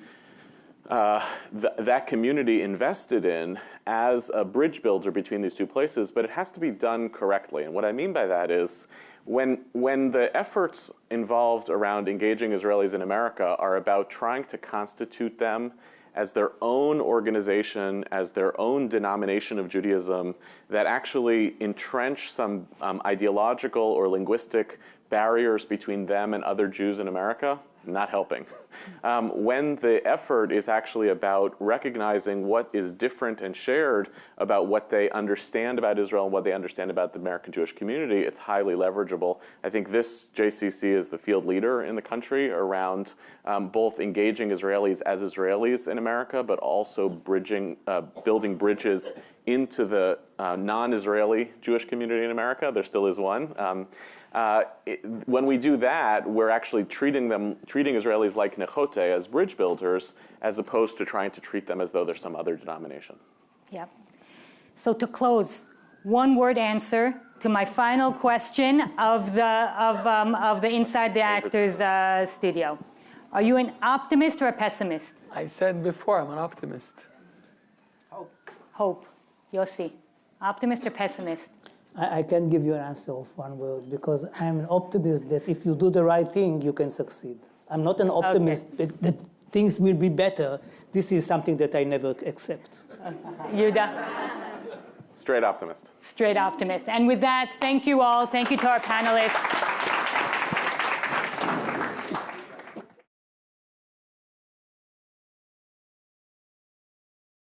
that community invested in as a bridge builder between these two places, but it has to be done correctly. And what I mean by that is when the efforts involved around engaging Israelis in America are about trying to constitute them as their own organization, as their own denomination of Judaism, that actually entrench some ideological or linguistic barriers between them and other Jews in America, not helping. When the effort is actually about recognizing what is different and shared about what they understand about Israel and what they understand about the American Jewish community, it's highly leverageable. I think this JCC is the field leader in the country around both engaging Israelis as Israelis in America, but also building bridges into the non-Israeli Jewish community in America. There still is one. When we do that, we're actually treating Israelis like nechote, as bridge builders, as opposed to trying to treat them as though they're some other denomination. Yep. So to close, one-word answer to my final question of the Inside the Actors studio. Are you an optimist or a pessimist? I said before, I'm an optimist. Hope. Yossi, optimist or pessimist? I can give you an answer of one word, because I'm an optimist that if you do the right thing, you can succeed. I'm not an optimist that things will be better. This is something that I never accept. Yehuda? Straight optimist. Straight optimist. And with that, thank you all. Thank you to our panelists.